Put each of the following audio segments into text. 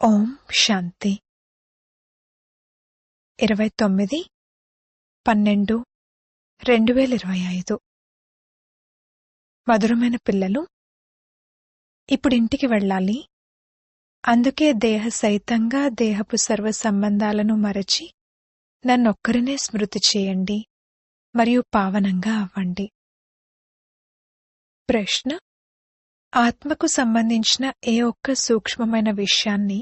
ఓం శాంతి 29/12/2025 మధురమైన పిల్లలు, ఇప్పుడింటికి వెళ్ళాలి. అందుకే దేహ సహితంగా దేహపు సర్వ సంబంధాలను మరచి నన్నొక్కరినే స్మృతి చేయండి మరియు పావనంగా అవ్వండి. ప్రశ్న: ఆత్మకు సంబంధించిన ఏ ఒక్క సూక్ష్మమైన విషయాన్ని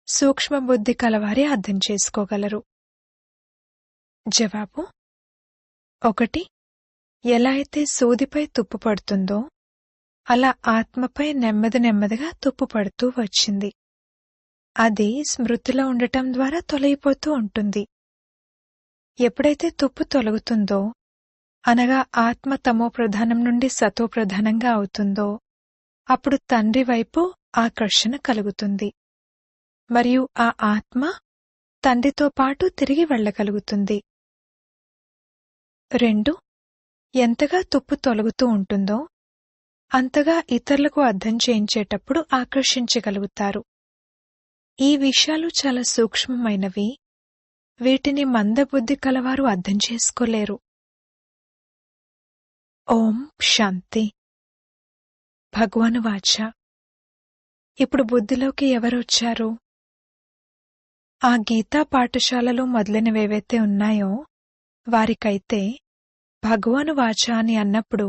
సూక్ష్మబుద్ధి కలవారే అర్థం చేసుకోగలరు? జవాబు: 1. ఎలా అయితే సూదిపై తుప్పు పడుతుందో అలా ఆత్మపై నెమ్మది నెమ్మదిగా తుప్పు పడుతూ వచ్చింది. అది స్మృతిలో ఉండటం ద్వారా తొలగిపోతూ ఉంటుంది. ఎప్పుడైతే తుప్పు తొలగుతుందో, అనగా ఆత్మ తమో ప్రధానం నుండి సతో ప్రధానంగా అవుతుందో, అప్పుడు తండ్రి వైపు ఆకర్షణ కలుగుతుంది మరియు ఆ ఆత్మ తండ్రితో పాటు తిరిగి వెళ్ళగలుగుతుంది. 2. ఎంతగా తుప్పు తొలగుతూ ఉంటుందో అంతగా ఇతరులకు అర్థం చేయించేటప్పుడు ఆకర్షించగలుగుతారు. ఈ విషయాలు చాలా సూక్ష్మమైనవి. వీటిని మందబుద్ధి కలవారు అర్థం చేసుకోలేరు. ఓం శాంతి. భగవాను వాచ: ఇప్పుడు బుద్ధిలోకి ఎవరొచ్చారు? ఆ గీతా పాఠశాలలు మొదలైనవేవైతే ఉన్నాయో వారికైతే భగవాను వాచ అని అన్నప్పుడు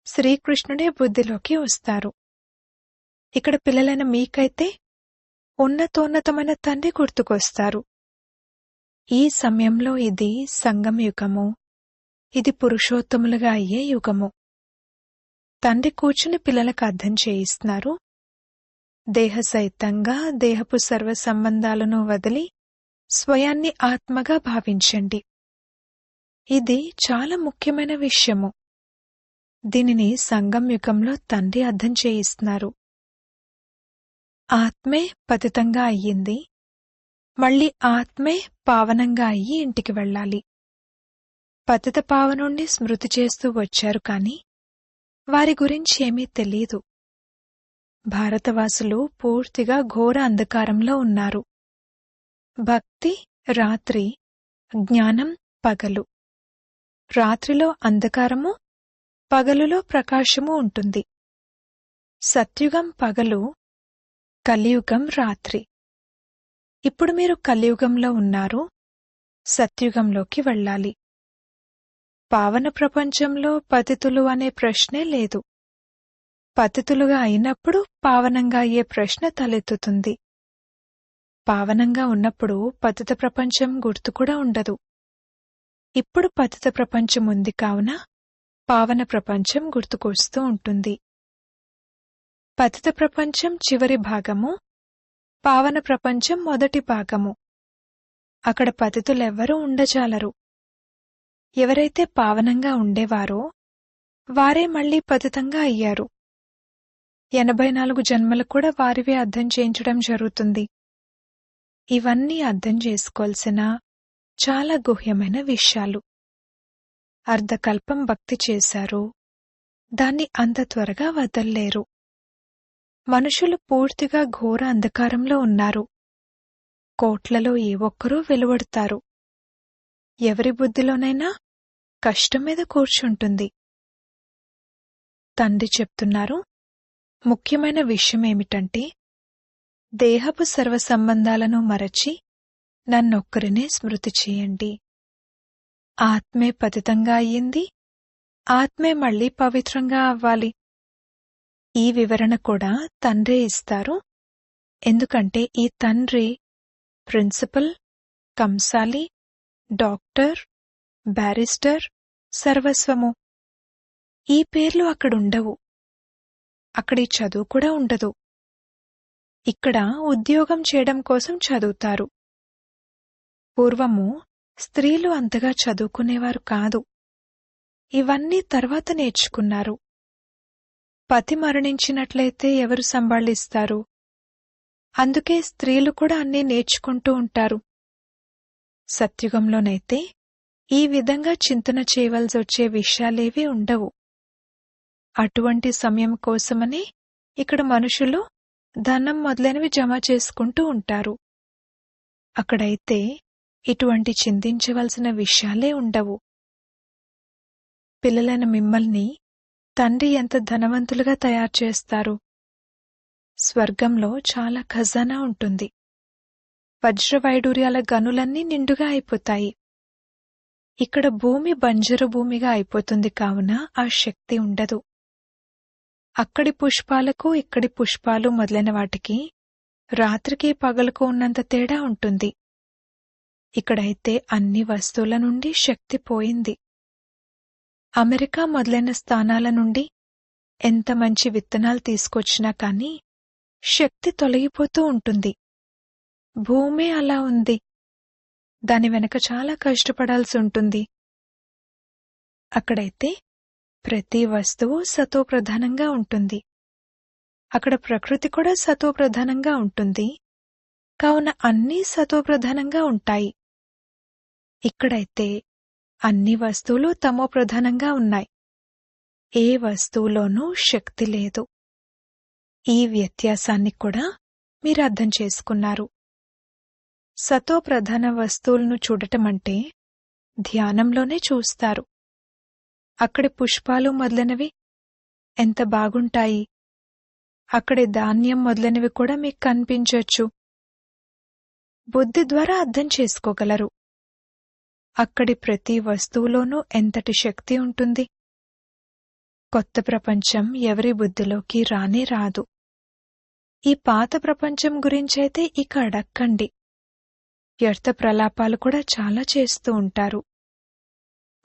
శ్రీకృష్ణుడే బుద్ధిలోకి వస్తారు. ఇక్కడ పిల్లలైన మీకైతే ఉన్నతోన్నతమైన తండ్రి గుర్తుకొస్తారు. ఈ సమయంలో ఇది సంగమ యుగము. ఇది పురుషోత్తములుగా అయ్యే యుగము. తండ్రి కూర్చుని పిల్లలకు అర్థం చేయిస్తున్నారు. దేహ సహితంగా దేహపు సర్వ సంబంధాలను వదిలి స్వయాన్ని ఆత్మగా భావించండి. ఇది చాలా ముఖ్యమైన విషయము. దీనిని సంగమ యుగంలో తండ్రి అర్థం చేయిస్తున్నారు. ఆత్మే పతితంగా అయ్యింది. మళ్ళీ ఆత్మే పావనంగా అయ్యి ఇంటికి వెళ్ళాలి. పతిత పావనుణ్ణి స్మృతి చేస్తూ వచ్చారు, కాని వారి గురించి ఏమీ తెలీదు. భారతవాసులు పూర్తిగా ఘోర అంధకారంలో ఉన్నారు. భక్తి రాత్రి, జ్ఞానం పగలు. రాత్రిలో అంధకారము, పగలులో ప్రకాశము ఉంటుంది. సత్యుగం పగలు, కలియుగం రాత్రి. ఇప్పుడు మీరు కలియుగంలో ఉన్నారు. సత్యుగంలోకి వెళ్ళాలి. పావన ప్రపంచంలో పతితులు అనే ప్రశ్నే లేదు. పతితులుగా అయినప్పుడు పావనంగా అయ్యే ప్రశ్న తలెత్తుతుంది. పావనంగా ఉన్నప్పుడు పతిత ప్రపంచం గుర్తు కూడా ఉండదు. ఇప్పుడు పతిత ప్రపంచం ఉంది కావున పావన ప్రపంచం గుర్తుకొస్తూ ఉంటుంది. పతిత ప్రపంచం చివరి భాగము, పావన ప్రపంచం మొదటి భాగము. అక్కడ పతితులెవ్వరూ ఉండజాలరు. ఎవరైతే పావనంగా ఉండేవారో వారే మళ్లీ పతితంగా అయ్యారు. 84 జన్మలు కూడా వారివే అర్థం చేయించడం జరుగుతుంది. ఇవన్నీ అర్థం చేసుకోవాల్సిన చాలా గుహ్యమైన విషయాలు. అర్ధకల్పం భక్తి చేశారు. దాన్ని అంత త్వరగా వదల్లేరు. మనుషులు పూర్తిగా ఘోర అంధకారంలో ఉన్నారు. కోట్లలో ఏ ఒక్కరూ వెలువడతారు. ఎవరి బుద్ధిలోనైనా కష్టం మీద కూర్చుంటుంది. తండ్రి చెప్తున్నారు, ముఖ్యమైన విషయమేమిటంటే దేహపు సర్వ సంబంధాలను మరచి నన్నొక్కరినే స్మృతి చేయండి. ఆత్మే పతితంగా అయ్యింది. ఆత్మే మళ్లీ పవిత్రంగా అవ్వాలి. ఈ వివరణ కూడా తండ్రే ఇస్తారు. ఎందుకంటే ఈ తండ్రి ప్రిన్సిపల్, కంసాలి, డాక్టర్, బ్యారిస్టర్, సర్వస్వము. ఈ పేర్లు అక్కడుండవు. అక్కడి చదువు కూడా ఉండదు. ఇక్కడ ఉద్యోగం చేయడం కోసం చదువుతారు. పూర్వము స్త్రీలు అంతగా చదువుకునేవారు కాదు. ఇవన్నీ తర్వాత నేర్చుకున్నారు. పతి మరణించినట్లయితే ఎవరు సంభాళిస్తారు? అందుకే స్త్రీలు కూడా అన్నీ నేర్చుకుంటూ ఉంటారు. సత్యుగంలోనైతే ఈ విధంగా చింతన చేయవలసొచ్చే విషయాలేవీ ఉండవు. అటువంటి సమయం కోసమనే ఇక్కడ మనుషులు ధనం మొదలైనవి జమ చేసుకుంటూ ఉంటారు. అక్కడైతే ఇటువంటి చింతించవలసిన విషయాలే ఉండవు. పిల్లలైన మిమ్మల్ని తండ్రి ఎంత ధనవంతులుగా తయారు చేస్తారు. స్వర్గంలో చాలా ఖజానా ఉంటుంది. వజ్రవైడూర్యాల గనులన్నీ నిండుగా అయిపోతాయి. ఇక్కడ భూమి బంజరు భూమిగా అయిపోతుంది కావున ఆ శక్తి ఉండదు. అక్కడి పుష్పాలకు ఇక్కడి పుష్పాలు మొదలైన వాటికి రాత్రికి పగలుకు ఉన్నంత తేడా ఉంటుంది. ఇక్కడైతే అన్ని వస్తువుల నుండి శక్తి పోయింది. అమెరికా మొదలైన స్థానాల నుండి ఎంత మంచి విత్తనాలు తీసుకొచ్చినా కానీ శక్తి తొలగిపోతూ ఉంటుంది. భూమే అలా ఉంది. దాని వెనక చాలా కష్టపడాల్సి ఉంటుంది. అక్కడైతే ప్రతి వస్తువు సతోప్రధానంగా ఉంటుంది. అక్కడ ప్రకృతి కూడా సతోప్రధానంగా ఉంటుంది. కావున అన్నీ సతోప్రధానంగా ఉంటాయి. ఇక్కడైతే అన్ని వస్తువులు తమోప్రధానంగా ఉన్నాయి. ఏ వస్తువులోనూ శక్తి లేదు. ఈ వ్యత్యాసాన్ని కూడా మీరు అర్థం చేసుకున్నారు. సతోప్రధాన వస్తువులను చూడటమంటే ధ్యానంలోనే చూస్తారు. అక్కడి పుష్పాలు మొదలైనవి ఎంత బాగుంటాయి. అక్కడి ధాన్యం మొదలైనవి కూడా మీకు కనిపించొచ్చు. బుద్ధి ద్వారా అర్థం చేసుకోగలరు. అక్కడి ప్రతి వస్తువులోనూ ఎంతటి శక్తి ఉంటుంది. కొత్త ప్రపంచం ఎవరి బుద్ధిలోకి రానే రాదు. ఈ పాత ప్రపంచం గురించైతే ఇక అడక్కండి. వ్యర్థ ప్రలాపాలు కూడా చాలా చేస్తూ ఉంటారు.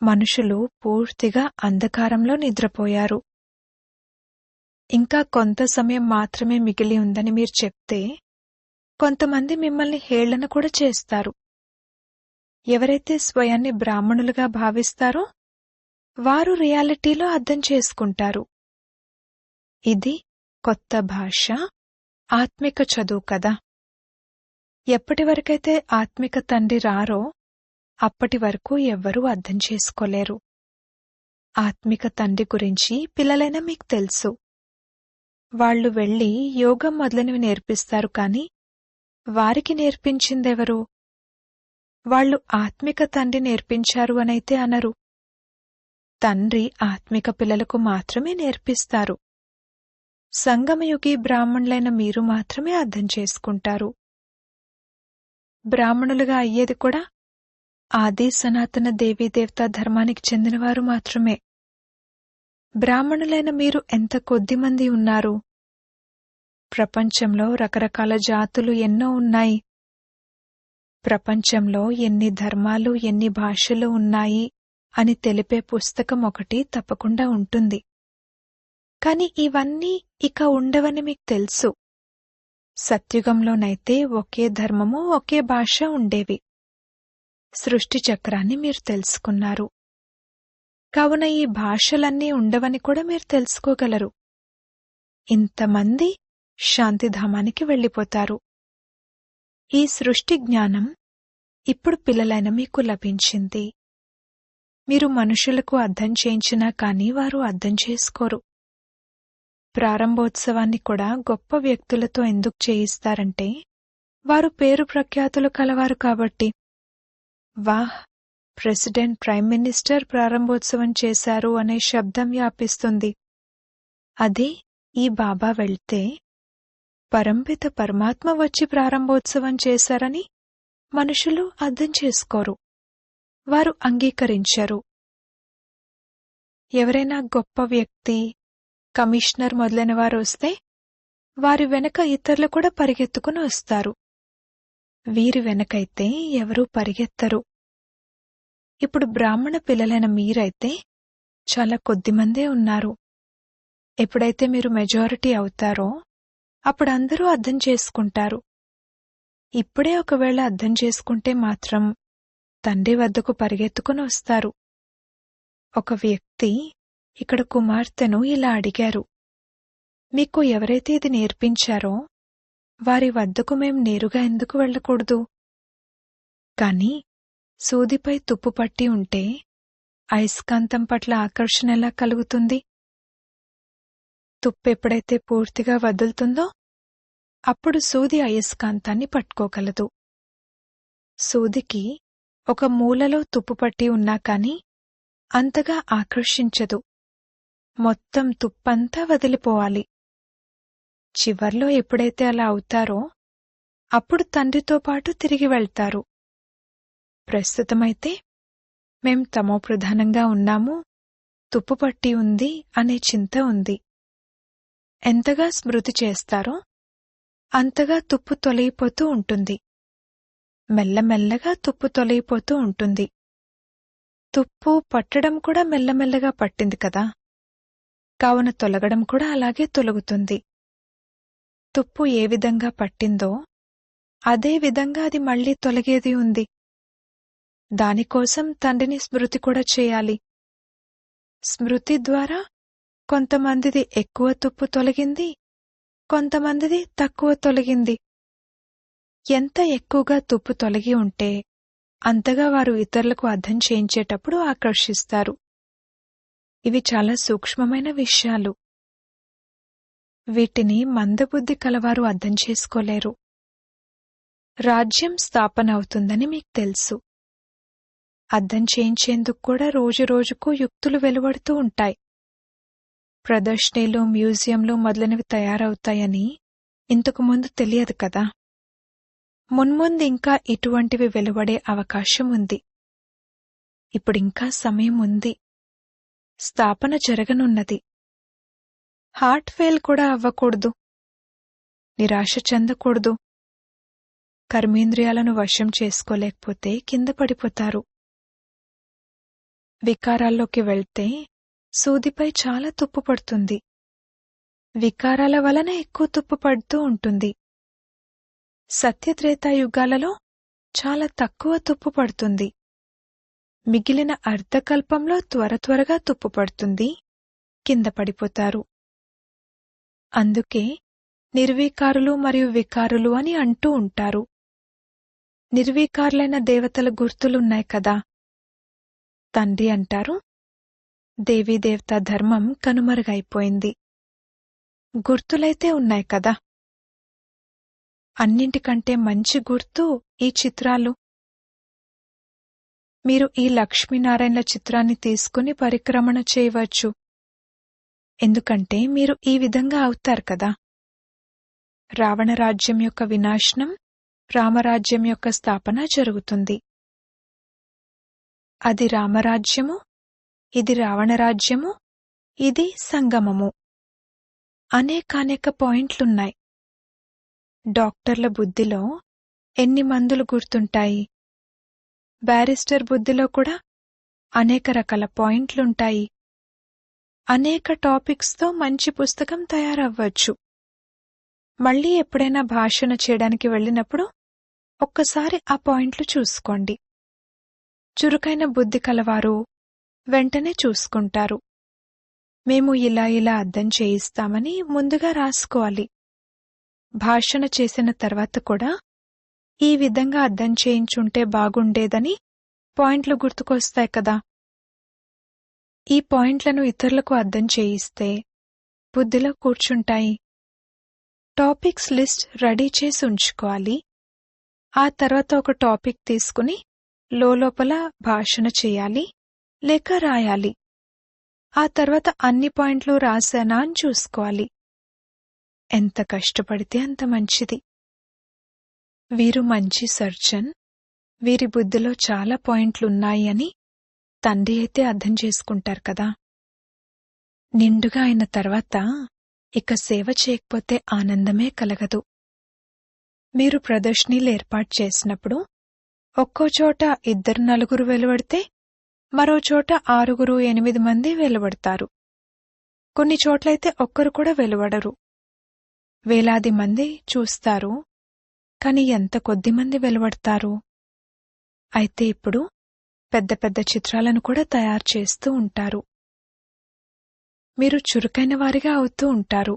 మనుషులు పూర్తిగా అంధకారంలో నిద్రపోయారు. ఇంకా కొంత సమయం మాత్రమే మిగిలి ఉందని మీరు చెప్తే కొంతమంది మిమ్మల్ని హేళన కూడా చేస్తారు. ఎవరైతే స్వయాన్ని బ్రాహ్మణులుగా భావిస్తారో వారు రియాలిటీలో అర్థం చేసుకుంటారు. ఇది కొత్త భాష, ఆత్మిక చదువు కదా. ఎప్పటివరకైతే ఆత్మిక తండ్రి రారో అప్పటి వరకు ఎవ్వరూ అర్థం చేసుకోలేరు. ఆత్మిక తండ్రి గురించి పిల్లలైన మీకు తెలుసు. వాళ్లు వెళ్లి యోగం మొదలైనవి నేర్పిస్తారు కాని వారికి నేర్పించిందెవరు? వాళ్లు ఆత్మిక తండ్రి నేర్పించారు అనైతే అనరు. తండ్రి ఆత్మిక పిల్లలకు మాత్రమే నేర్పిస్తారు. సంగమయుగి బ్రాహ్మణులైన మీరు మాత్రమే అర్థం చేసుకుంటారు. బ్రాహ్మణులుగా అయ్యేది కూడా ఆది సనాతన దేవీదేవతా ధర్మానికి చెందినవారు మాత్రమే. బ్రాహ్మణులైన మీరు ఎంత కొద్దిమంది ఉన్నారు? ప్రపంచంలో రకరకాల జాతులు ఎన్నో ఉన్నాయి. ప్రపంచంలో ఎన్ని ధర్మాలు, ఎన్ని భాషలు ఉన్నాయి అని తెలిపే పుస్తకం ఒకటి తప్పకుండా ఉంటుంది. కాని ఇవన్నీ ఇక ఉండవని మీకు తెలుసు. సత్యుగంలోనైతే ఒకే ధర్మము, ఒకే భాష ఉండేవి. సృష్టి చక్రాన్ని మీరు తెలుసుకున్నారు. కావున ఈ భాషలన్నీ ఉండవని కూడా మీరు తెలుసుకోగలరు. ఇంతమంది శాంతిధామానికి వెళ్ళిపోతారు. ఈ సృష్టి జ్ఞానం ఇప్పుడు పిల్లలైన మీకు లభించింది. మీరు మనుషులకు అర్థం చేయించినా కాని వారు అర్థం చేసుకోరు. ప్రారంభోత్సవాన్ని కూడా గొప్ప వ్యక్తులతో ఎందుకు చేయిస్తారంటే వారు పేరు ప్రఖ్యాతులు కలవారు కాబట్టి. వాహ్, ప్రెసిడెంట్, ప్రైమ్ మినిస్టర్ ప్రారంభోత్సవం చేశారు అనే శబ్దం వ్యాపిస్తుంది. అదే ఈ బాబా వెళ్తే పరంపిత పరమాత్మ వచ్చి ప్రారంభోత్సవం చేశారని మనుషులు అర్థం చేసుకోరు. వారు అంగీకరించరు. ఎవరైనా గొప్ప వ్యక్తి, కమిషనర్ మొదలైన వారు వస్తే వారి వెనక ఇతరులు కూడా పరిగెత్తుకుని వస్తారు. వీరి వెనకైతే ఎవరూ పరిగెత్తరు. ఇప్పుడు బ్రాహ్మణ పిల్లలైన మీరైతే చాలా కొద్దిమందే ఉన్నారు. ఎప్పుడైతే మీరు మెజారిటీ అవుతారో అప్పుడు అందరూ అర్థం చేసుకుంటారు. ఇప్పుడే ఒకవేళ అర్థం చేసుకుంటే మాత్రం తండ్రి వద్దకు పరిగెత్తుకుని వస్తారు. ఒక వ్యక్తి ఇక్కడ కుమార్తెను ఇలా అడిగారు, మీకు ఎవరైతే ఇది నేర్పించారో వారి వద్దకు మేం నేరుగా ఎందుకు వెళ్ళకూడదు? కాని సూదిపై తుప్పు పట్టి ఉంటే అయస్కాంతం పట్ల ఆకర్షణ ఎలా కలుగుతుంది? తుప్పెప్పుడైతే పూర్తిగా వదులుతుందో అప్పుడు సూది అయస్కాంతాన్ని పట్టుకోగలదు. సూదికి ఒక మూలలో తుప్పుపట్టి ఉన్నా కాని అంతగా ఆకర్షించదు. మొత్తం తుప్పంతా వదిలిపోవాలి. చివర్లో ఎప్పుడైతే అలా అవుతారో అప్పుడు తండ్రితో పాటు తిరిగి వెళ్తారు. ప్రస్తుతమైతే మేం తమోప్రధానంగా ఉన్నాము, తుప్పుపట్టి ఉంది అనే చింత ఉంది. ఎంతగా స్మృతి చేస్తారో అంతగా తుప్పు తొలగిపోతూ ఉంటుంది. మెల్లమెల్లగా తుప్పు తొలగిపోతూ ఉంటుంది. తుప్పు పట్టడం కూడా మెల్లమెల్లగా పట్టింది కదా, కావున తొలగడం కూడా అలాగే తొలగుతుంది. తుప్పు ఏ విధంగా పట్టిందో అదే విధంగా అది మళ్లీ తొలగేది ఉంది. దానికోసం తండ్రిని స్మృతి కూడా చేయాలి. స్మృతి ద్వారా కొంతమందిది ఎక్కువ తుప్పు తొలగింది, కొంతమందిది తక్కువ తొలగింది. ఎంత ఎక్కువగా తుప్పు తొలగి ఉంటే అంతగా వారు ఇతరులకు అర్థం చేయించేటప్పుడు ఆకర్షిస్తారు. ఇవి చాలా సూక్ష్మమైన విషయాలు. వీటిని మందబుద్ధి కలవారు అర్థం చేసుకోలేరు. రాజ్యం స్థాపన అవుతుందని మీకు తెలుసు. అర్థం చేయించేందుకు కూడా రోజురోజుకు యుక్తులు వెలువడుతూ ఉంటాయి. ప్రదర్శనలు, మ్యూజియంలు మొదలైనవి తయారవుతాయని ఇంతకు ముందు తెలియదు కదా. మున్ముందు ఇంకా ఇటువంటివి వెలువడే అవకాశం ఉంది. ఇప్పుడింకా సమయం ఉంది. స్థాపన జరగనున్నది. హార్ట్ ఫెయిల్ కూడా అవ్వకూడదు. నిరాశ చెందకూడదు. కర్మేంద్రియాలను వశం చేసుకోలేకపోతే కింద పడిపోతారు. వికారాల్లోకి వెళ్తే సూదిపై చాలా తుప్పు పడుతుంది. వికారాల వలన ఎక్కువ తుప్పు పడుతూ ఉంటుంది. సత్యత్రేతాయుగాలలో చాలా తక్కువ తుప్పు పడుతుంది. మిగిలిన అర్ధకల్పంలో త్వరగా తుప్పు పడుతుంది, కింద పడిపోతారు. అందుకే నిర్వీకారులు మరియు వికారులు అని అంటూ ఉంటారు. నిర్వీకారులైన దేవతల గుర్తులున్నాయి కదా. తండ్రి అంటారు, దేవీదేవతా ధర్మం కనుమరుగైపోయింది. గుర్తులైతే ఉన్నాయి కదా. అన్నింటికంటే మంచి గుర్తు ఈ చిత్రాలు. మీరు ఈ లక్ష్మీనారాయణల చిత్రాన్ని తీసుకుని పరిక్రమణ చేయవచ్చు. ఎందుకంటే మీరు ఈ విధంగా అవుతారు కదా. రావణరాజ్యం యొక్క వినాశనం, రామరాజ్యం యొక్క స్థాపన జరుగుతుంది. అది రామరాజ్యము, ఇది రావణరాజ్యము, ఇది సంగమము. అనేకానేక పాయింట్లున్నాయి. డాక్టర్ల బుద్ధిలో ఎన్ని మందులు గుర్తుంటాయి. బ్యారిస్టర్ బుద్ధిలో కూడా అనేక రకాల పాయింట్లుంటాయి. అనేక టాపిక్స్తో మంచి పుస్తకం తయారవ్వచ్చు. మళ్లీ ఎప్పుడైనా భాషణ చేయడానికి వెళ్ళినప్పుడు ఒక్కసారి ఆ పాయింట్లు చూసుకోండి. చురుకైన బుద్ధి కలవారు వెంటనే చూసుకుంటారు. మేము ఇలా అర్థం చేయిస్తామని ముందుగా రాసుకోవాలి. భాషణ చేసిన తర్వాత కూడా ఈ విధంగా అర్థం చేయించుంటే బాగుండేదని పాయింట్లు గుర్తుకొస్తాయి కదా. ఈ పాయింట్లను ఇతరులకు అర్థం చేయిస్తే బుద్ధిలో కూర్చుంటాయి. టాపిక్స్ లిస్ట్ రెడీ చేసి ఉంచుకోవాలి. ఆ తర్వాత ఒక టాపిక్ తీసుకుని లోపల భాషణ చేయాలి లేక రాయాలి. ఆ తర్వాత అన్ని పాయింట్లు రాశానా అని చూసుకోవాలి. ఎంత కష్టపడితే అంత మంచిది. వీరు మంచి సర్జన్, వీరి బుద్ధిలో చాలా పాయింట్లున్నాయి అని తండ్రి అయితే అర్థం చేసుకుంటారు కదా. నిండుగా అయిన తర్వాత ఇక సేవ చేయకపోతే ఆనందమే కలగదు. మీరు ప్రదర్శనలు ఏర్పాటు చేసినప్పుడు ఒక్కో చోట 2-4 వెలువడితే మరో చోట 6-8 మంది వెలువడతారు. కొన్ని చోట్లయితే ఒక్కరు కూడా వెలువడరు. వేలాది మంది చూస్తారు, కాని ఎంత కొద్దిమంది వెలువడతారు. అయితే ఇప్పుడు పెద్ద పెద్ద చిత్రాలను కూడా తయారు చేస్తూ ఉంటారు. మీరు చురుకైన వారిగా అవుతూ ఉంటారు.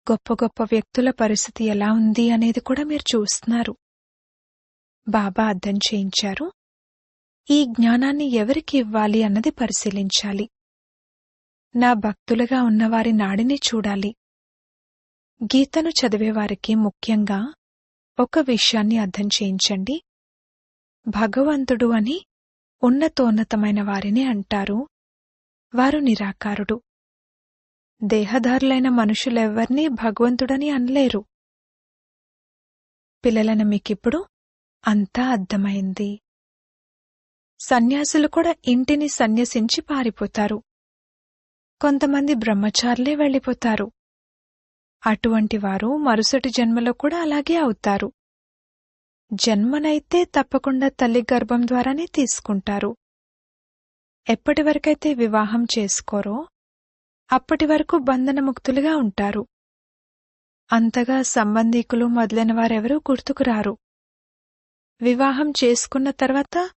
గొప్ప గొప్ప వ్యక్తుల పరిస్థితి ఎలా ఉంది అనేది కూడా మీరు చూస్తున్నారు. బాబా అర్థం చేయించారు, ఈ జ్ఞానాన్ని ఎవరికి ఇవ్వాలి అన్నది పరిశీలించాలి. నా భక్తులుగా ఉన్నవారి నాడిని చూడాలి. గీతను చదివేవారికి ముఖ్యంగా ఒక విషయాన్ని అర్థం చేయించండి. భగవంతుడు అని ఉన్నతోన్నతమైన వారిని అంటారు. వారు నిరాకారుడు. దేహధారులైన మనుషులెవ్వర్నీ భగవంతుడని అనలేరు. పిల్లలైన మీకిప్పుడు అంతా అర్థమైంది. సన్యాసులు కూడా ఇంటిని సన్యసించి పారిపోతారు. కొంతమంది బ్రహ్మచారులే వెళ్ళిపోతారు. అటువంటి వారు మరుసటి జన్మలో కూడా అలాగే అవుతారు. జన్మనైతే తప్పకుండా తల్లి గర్భం ద్వారానే తీసుకుంటారు. ఎప్పటివరకైతే వివాహం చేసుకోరో అప్పటి వరకు బంధనముక్తులుగా ఉంటారు. అంతగా సంబంధీకులు మొదలైన వారెవరూ గుర్తుకురారు. వివాహం చేసుకున్న తర్వాత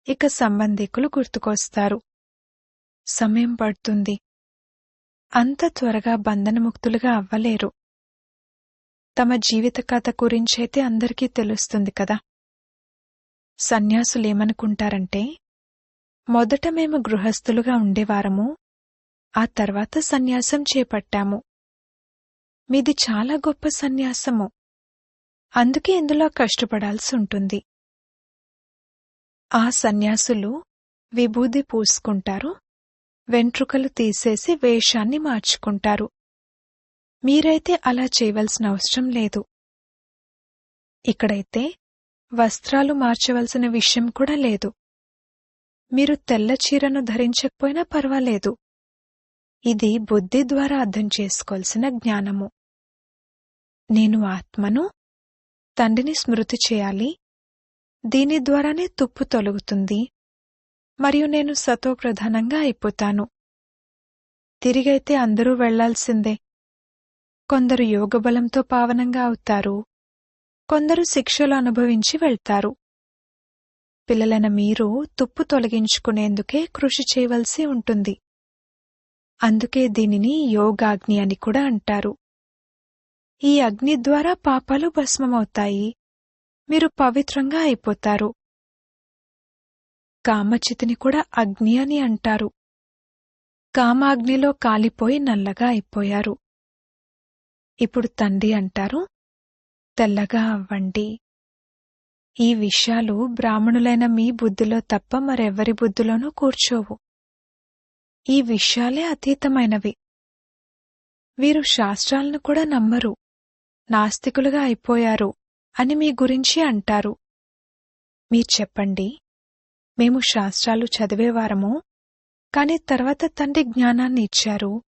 ఇక సంబంధీకులు గుర్తుకొస్తారు. సమయం పడుతుంది. అంత త్వరగా బంధనముక్తులుగా అవ్వలేరు. తమ జీవిత కథ గురించైతే అందరికీ తెలుస్తుంది కదా. సన్యాసులేమనుకుంటారంటే, మొదట మేము గృహస్థులుగా ఉండేవారము, ఆ తర్వాత సన్యాసం చేపట్టాము. మీది చాలా గొప్ప సన్యాసము, అందుకే ఇందులో కష్టపడాల్సి ఉంటుంది. ఆ సన్యాసులు విభూది పూసుకుంటారు, వెంట్రుకలు తీసేసి వేషాన్ని మార్చుకుంటారు. మీరైతే అలా చేయవలసిన అవసరం లేదు. ఇక్కడైతే వస్త్రాలు మార్చవలసిన విషయం కూడా లేదు. మీరు తెల్ల చీరను ధరించకపోయినా పర్వాలేదు. ఇది బుద్ధి ద్వారా అర్థం చేసుకోవాల్సిన జ్ఞానము. నేను ఆత్మను, తండ్రిని స్మృతి చేయాలి. దీని ద్వారానే తుప్పు తొలగుతుంది మరియు నేను సతోప్రధానంగా అయిపోతాను. తిరిగైతే అందరూ వెళ్లాల్సిందే. కొందరు యోగబలంతో పావనంగా అవుతారు, కొందరు శిక్షలు అనుభవించి వెళ్తారు. పిల్లలైన మీరు తుప్పు తొలగించుకునేందుకే కృషి చేయవలసి ఉంటుంది. అందుకే దీనిని యోగాగ్ని అని కూడా అంటారు. ఈ అగ్ని ద్వారా పాపాలు భస్మమవుతాయి, మీరు పవిత్రంగా అయిపోతారు. కామచితిని కూడా అగ్ని అని అంటారు. కామాగ్నిలో కాలిపోయి నల్లగా అయిపోయారు. ఇప్పుడు తండ్రి అంటారు, తెల్లగా అవ్వండి. ఈ విషయాలు బ్రాహ్మణులైన మీ బుద్ధిలో తప్ప మరెవ్వరి బుద్ధిలోనూ కూర్చోవు. ఈ విషయాలే అతీతమైనవి. వీరు శాస్త్రాలను కూడా నమ్మరు, నాస్తికులుగా అయిపోయారు అని మీ గురించి అంటారు. మీరు చెప్పండి, మేము శాస్త్రాలు చదివేవారము, కాని తర్వాత తండ్రి జ్ఞానాన్ని ఇచ్చారు.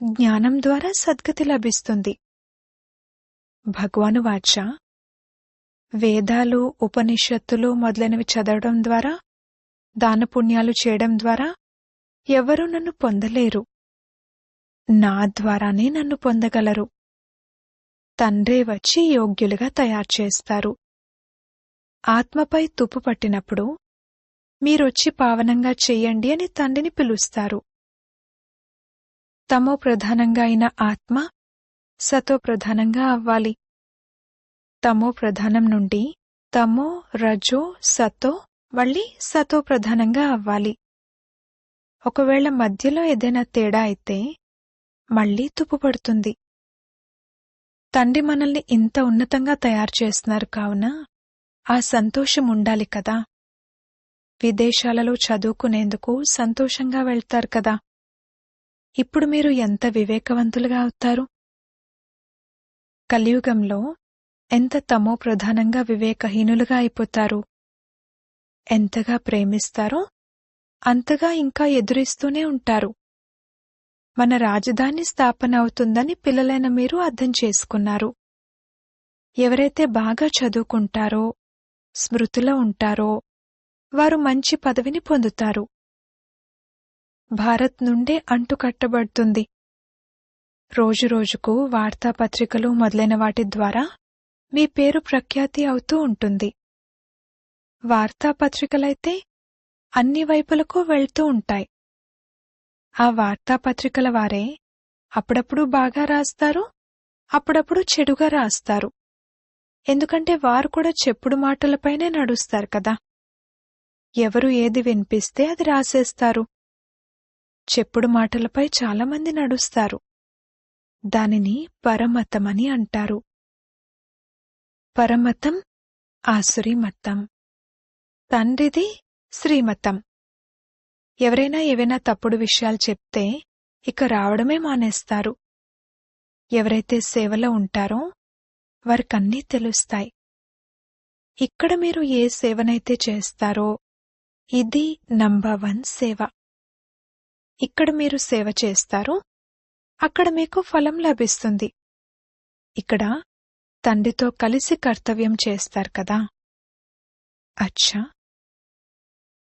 జ్ఞానం ద్వారా సద్గతి లభిస్తుంది. భగవాను వాచ, వేదాలు, ఉపనిషత్తులు మొదలైనవి చదవడం ద్వారా, దానపుణ్యాలు చేయడం ద్వారా ఎవరూ నన్ను పొందలేరు. నా ద్వారానే నన్ను పొందగలరు. తండ్రే వచ్చి యోగ్యులుగా తయారుచేస్తారు. ఆత్మపై తుప్పు పట్టినప్పుడు మీరొచ్చి పావనంగా చెయ్యండి అని తండ్రిని పిలుస్తారు. తమో ప్రధానంగా అయిన ఆత్మ సతో ప్రధానంగా అవ్వాలి. తమో ప్రధానం నుండి తమో, రజో, సతో మళ్ళీ సతో ప్రధానంగా అవ్వాలి. ఒకవేళ మధ్యలో ఏదైనా తేడా అయితే మళ్లీ తుప్పు పడుతుంది. తండ్రి మనల్ని ఇంత ఉన్నతంగా తయారు చేస్తున్నారు కావున ఆ సంతోషం ఉండాలి కదా. విదేశాలలో చదువుకునేందుకు సంతోషంగా వెళ్తారు కదా. ఇప్పుడు మీరు ఎంత వివేకవంతులుగా అవుతారు. కలియుగంలో ఎంత తమో ప్రధానంగా వివేకహీనులుగా అయిపోతారు. ఎంతగా ప్రేమిస్తారో అంతగా ఇంకా ఎదురిస్తూనే ఉంటారు. మన రాజధాని స్థాపన అవుతుందని పిల్లలైన మీరు అర్థం చేసుకున్నారు. ఎవరైతే బాగా చదువుకుంటారో, స్మృతిలో ఉంటారో వారు మంచి పదవిని పొందుతారు. భారత్ నుండే అంటుకట్టబడుతుంది. రోజురోజుకు వార్తాపత్రికలు మొదలైన వాటి ద్వారా మీ పేరు ప్రఖ్యాతి అవుతూ ఉంటుంది. వార్తాపత్రికలైతే అన్ని వైపులకు వెళ్తూ ఉంటాయి. ఆ వార్తాపత్రికల వారే అప్పుడప్పుడు బాగా రాస్తారు, అప్పుడప్పుడు చెడుగా రాస్తారు. ఎందుకంటే వారు కూడా చెప్పుడు మాటలపైనే నడుస్తారు కదా. ఎవరు ఏది వినిపిస్తే అది రాసేస్తారు. చెప్పుడు మాటలపై చాలామంది నడుస్తారు. దానిని పరమతమని అంటారు. పరమతం ఆసురీ మతం, తండ్రిది శ్రీమతం. ఎవరైనా ఏవైనా తప్పుడు విషయాలు చెప్తే ఇక రావడమే మానేస్తారు. ఎవరైతే సేవలో ఉంటారో వారికన్నీ తెలుస్తాయి. ఇక్కడ మీరు ఏ సేవనైతే చేస్తారో ఇది నంబర్ 1 సేవ. ఇక్కడ మీరు సేవ చేస్తారో అక్కడ మీకు ఫలం లభిస్తుంది. ఇక్కడ తండ్రితో కలిసి కర్తవ్యం చేస్తారు కదా. అచ్చా,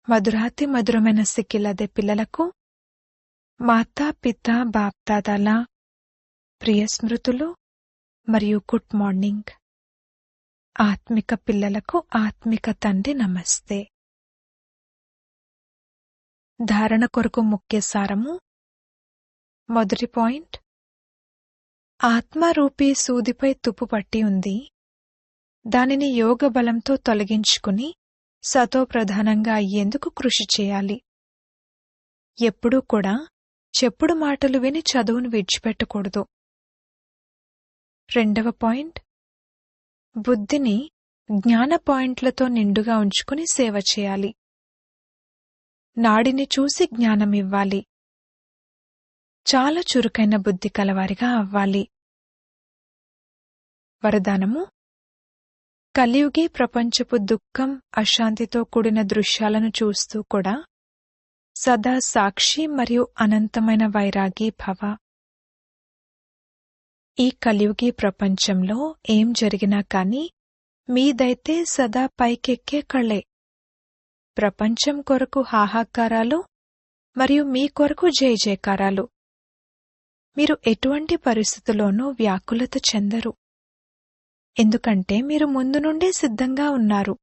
మధురాతి మధురమైన సిక్కిలదే పిల్లలకు మాతా పితా బాప్దాదాల ప్రియ స్మృతులు మరియు గుడ్ మార్నింగ్. ఆత్మిక పిల్లలకు ఆత్మిక తండ్రి నమస్తే. ధారణ కొరకు ముఖ్య సారము. మొదటి పాయింట్, ఆత్మరూపీ సూదిపై తుప్పు పట్టి ఉంది. దానిని యోగ బలంతో తొలగించుకుని సతోప్రధానంగా అయ్యేందుకు కృషి చేయాలి. ఎప్పుడూ కూడా చెప్పుడు మాటలు విని చదువును విడిచిపెట్టకూడదు. రెండవ పాయింట్, బుద్ధిని జ్ఞాన పాయింట్లతో నిండుగా ఉంచుకుని సేవ చేయాలి. నాడిని చూసి జ్ఞానమివ్వాలి. చాలా చురుకైన బుద్ధి కలవారిగా అవ్వాలి. వరదానము. కలియుగి ప్రపంచపు దుఃఖం అశాంతితో కూడిన దృశ్యాలను చూస్తూ కూడా సదా సాక్షి మరియు అనంతమైన వైరాగి భవ. ఈ కలియుగి ప్రపంచంలో ఏం జరిగినా కాని మీదైతే సదా పైకెక్కే కళే. ప్రపంచం కొరకు హాహాకారాలు మరియు మీ కొరకు జయ జయకారాలు. మీరు ఎటువంటి పరిస్థితుల్లోనూ వ్యాకులత చెందరు. ఎందుకంటే మీరు ముందు నుండే సిద్ధంగా ఉన్నారు.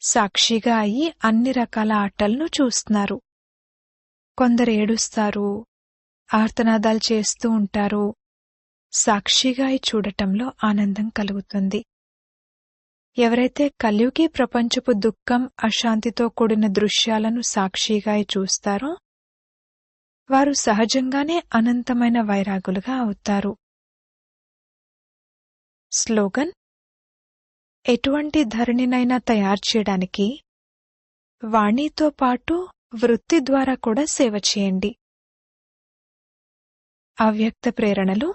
సాక్షిగా అయి అన్ని రకాల ఆటలను చూస్తున్నారు. కొందరు ఏడుస్తారు, ఆర్తనాదాలు చేస్తూ ఉంటారు. సాక్షిగా అయి చూడటంలో ఆనందం కలుగుతుంది. ఎవరైతే కలియుగి ప్రపంచపు దుఃఖం అశాంతితో కూడిన దృశ్యాలను సాక్షిగా అయి చూస్తారో వారు సహజంగానే అనంతమైన వైరాగులుగా అవుతారు. స్లోగన్. ఎటువంటి ధరణినైనా తయారు చేయడానికి వాణితో పాటు వృత్తి ద్వారా కూడా సేవ చేయండి. అవ్యక్త ప్రేరణలు.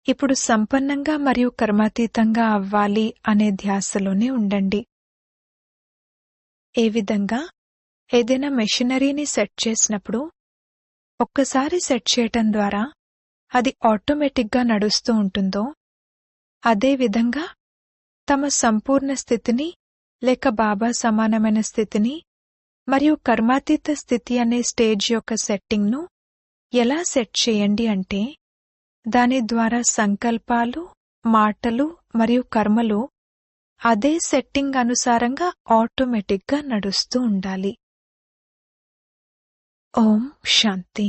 ఇప్పుడు సంపన్నంగా మరియు కర్మాతీతంగా అవ్వాలి అనే ధ్యాసలోనే ఉండండి. ఏ విధంగా ఏదైనా మెషినరీని సెట్ చేసినప్పుడు ఒక్కసారి సెట్ చేయటం ద్వారా అది ఆటోమేటిక్గా నడుస్తూ ఉంటుందో అదేవిధంగా తమ సంపూర్ణ స్థితిని లేక బాబా సమానమైన స్థితిని మరియు కర్మాతీత స్థితి అనే స్టేజ్ యొక్క సెట్టింగ్ను ఎలా సెట్ చేయండి అంటే దాని ద్వారా సంకల్పాలు, మాటలు మరియు కర్మలు అదే సెట్టింగ్ అనుసారంగా ఆటోమేటిక్గా నడుస్తూ ఉండాలి. ఓం శాంతి.